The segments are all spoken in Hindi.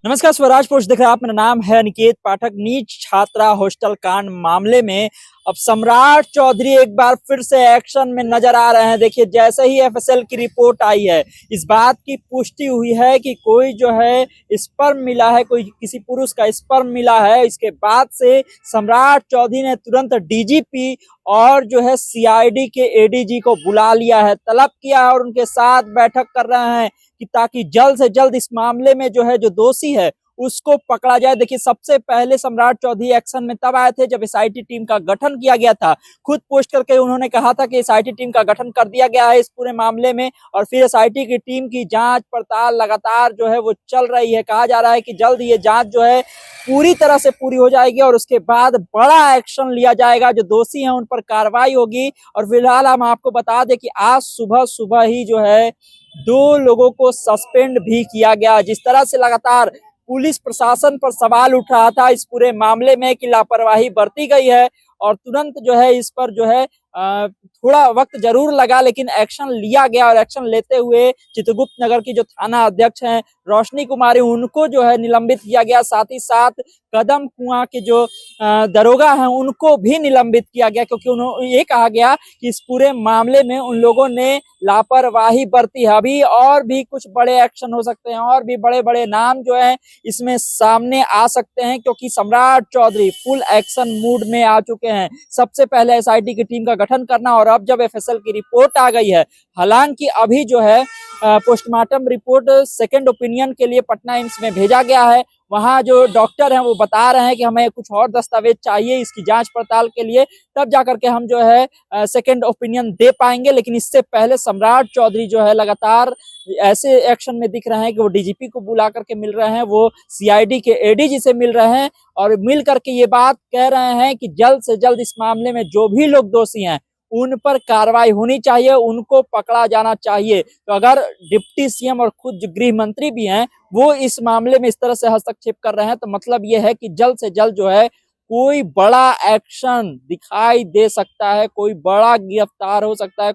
नमस्कार, स्वराज पोस्ट देख रहे हैं आप। मेरा नाम है अनिकेत पाठक। नीट छात्रा हॉस्टल कांड मामले में अब सम्राट चौधरी एक बार फिर से एक्शन में नजर आ रहे हैं। देखिए, जैसे ही एफएसएल की रिपोर्ट आई है, इस बात की पुष्टि हुई है कि कोई जो है स्पर्म मिला है, कोई किसी पुरुष का स्पर्म मिला है। इसके बाद से सम्राट चौधरी ने तुरंत डीजीपी और जो है सीआईडी के एडीजी को बुला लिया है, तलब किया है और उनके साथ बैठक कर रहे हैं कि ताकि जल्द से जल्द इस मामले में जो है जो दोषी है उसको पकड़ा जाए। देखिए, सबसे पहले सम्राट चौधरी एक्शन में तब आए थे जब एसआईटी टीम का गठन किया गया था। खुद पोस्ट करके उन्होंने कहा था कि एसआईटी टीम का गठन कर दिया गया है इस पूरे मामले में, और फिर एसआईटी की टीम की जांच पड़ताल लगातार जो है वो चल रही है। कहा जा रहा है कि जल्द ये जांच जो है पूरी तरह से पूरी हो जाएगी और उसके बाद बड़ा एक्शन लिया जाएगा, जो दोषी हैं उन पर कार्रवाई होगी। और फिलहाल हम आपको बता दें कि आज सुबह सुबह ही जो है 2 लोगों को सस्पेंड भी किया गया। जिस तरह से लगातार पुलिस प्रशासन पर सवाल उठ रहा था इस पूरे मामले में कि लापरवाही बरती गई है, और तुरंत जो है इस पर जो है थोड़ा वक्त जरूर लगा, लेकिन एक्शन लिया गया। और एक्शन लेते हुए चित्रगुप्त नगर की जो थाना अध्यक्ष हैं रोशनी कुमारी, उनको जो है निलंबित किया गया। साथ ही साथ कदम कुआं के जो दरोगा हैं उनको भी निलंबित किया गया, क्योंकि उन्होंने ये कहा गया कि इस पूरे मामले में उन लोगों ने लापरवाही बरती है। अभी और भी कुछ बड़े एक्शन हो सकते हैं, और भी बड़े बड़े नाम जो है इसमें सामने आ सकते हैं, क्योंकि सम्राट चौधरी फुल एक्शन मूड में आ चुके हैं। सबसे पहले एसआईटी की टीम का गठन करना, और अब जब एफएसएल की रिपोर्ट आ गई है, हालांकि अभी जो है पोस्टमार्टम रिपोर्ट सेकंड ओपिनियन के लिए पटना एम्स में भेजा गया है। वहां जो डॉक्टर हैं वो बता रहे हैं कि हमें कुछ और दस्तावेज चाहिए इसकी जांच पड़ताल के लिए, तब जाकर के हम जो है सेकंड ओपिनियन दे पाएंगे। लेकिन इससे पहले सम्राट चौधरी जो है लगातार ऐसे एक्शन में दिख रहे हैं कि वो डीजीपी को बुला करके मिल रहे हैं, वो सीआईडी के एडीजी से मिल रहे हैं, और मिल करके ये बात कह रहे हैं कि जल्द से जल्द इस मामले में जो भी लोग दोषी हैं उन पर कार्रवाई होनी चाहिए, उनको पकड़ा जाना चाहिए। तो अगर डिप्टी सीएम और खुद जो गृह मंत्री भी हैं वो इस मामले में इस तरह से हस्तक्षेप कर रहे हैं, तो मतलब ये है कि जल्द से जल्द जो है कोई बड़ा एक्शन दिखाई दे सकता है, कोई बड़ा गिरफ्तार हो सकता है,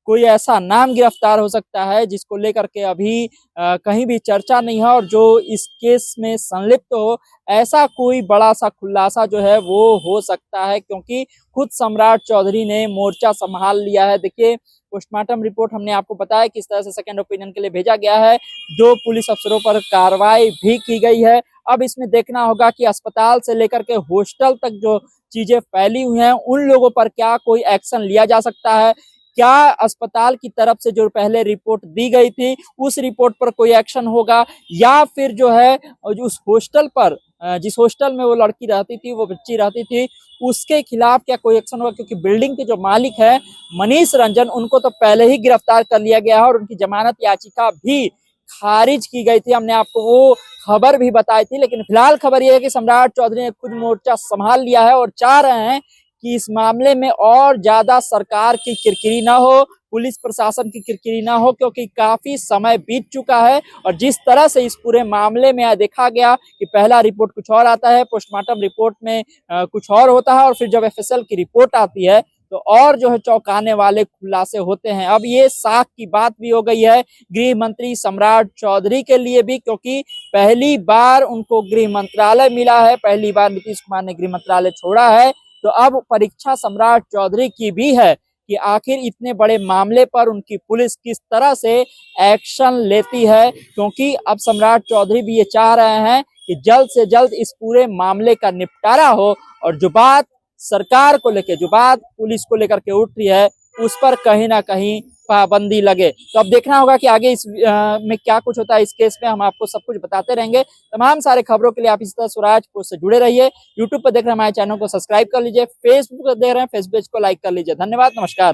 कोई ऐसा नाम गिरफ्तार हो सकता है जिसको लेकर के अभी कहीं भी चर्चा नहीं है, और जो इस केस में संलिप्त हो ऐसा कोई बड़ा सा खुलासा जो है वो हो सकता है, क्योंकि खुद सम्राट चौधरी ने मोर्चा संभाल लिया है। देखिए, पोस्टमार्टम रिपोर्ट हमने आपको बताया किस तरह से सेकंड ओपिनियन के लिए भेजा गया है। 2 पुलिस अफसरों पर कार्रवाई भी की गई है। अब इसमें देखना होगा कि अस्पताल से लेकर के हॉस्टल तक जो चीजें फैली हुई हैं उन लोगों पर क्या कोई एक्शन लिया जा सकता है। क्या अस्पताल की तरफ से जो पहले रिपोर्ट दी गई थी उस रिपोर्ट पर कोई एक्शन होगा, या फिर जो है उस हॉस्टल पर जिस हॉस्टल में वो लड़की रहती थी, वो बच्ची रहती थी, उसके खिलाफ क्या कोई एक्शन होगा। क्योंकि बिल्डिंग के जो मालिक है मनीष रंजन, उनको तो पहले ही गिरफ्तार कर लिया गया है और उनकी जमानत याचिका भी खारिज की गई थी। हमने आपको वो खबर भी बताई थी। लेकिन फिलहाल खबर यह है कि सम्राट चौधरी ने खुद मोर्चा संभाल लिया है और चाह रहे हैं कि इस मामले में और ज्यादा सरकार की किरकिरी ना हो, पुलिस प्रशासन की किरकिरी ना हो, क्योंकि काफी समय बीत चुका है। और जिस तरह से इस पूरे मामले में देखा गया कि पहला रिपोर्ट कुछ और आता है, पोस्टमार्टम रिपोर्ट में कुछ और होता है, और फिर जब एफएसएल की रिपोर्ट आती है तो और जो है चौंकाने वाले खुलासे होते हैं। अब ये साख की बात भी हो गई है गृह मंत्री सम्राट चौधरी के लिए भी, क्योंकि पहली बार उनको गृह मंत्रालय मिला है, पहली बार नीतीश कुमार ने गृह मंत्रालय छोड़ा है। तो अब परीक्षा सम्राट चौधरी की भी है कि आखिर इतने बड़े मामले पर उनकी पुलिस किस तरह से एक्शन लेती है, क्योंकि अब सम्राट चौधरी भी ये चाह रहे हैं कि जल्द से जल्द इस पूरे मामले का निपटारा हो, और जो बात सरकार को लेकर, जो बात पुलिस को लेकर के उठ रही है, उस पर कहीं ना कहीं पाबंदी लगे। तो अब देखना होगा कि आगे इस में क्या कुछ होता है। इस केस में हम आपको सब कुछ बताते रहेंगे। तमाम सारे खबरों के लिए आप इस तरह स्वराज पोस्ट से जुड़े रहिए। यूट्यूब पर देख रहे हैं हमारे चैनल को सब्सक्राइब कर लीजिए, फेसबुक पर देख रहे हैं फेसबुक को लाइक कर लीजिए। धन्यवाद, नमस्कार।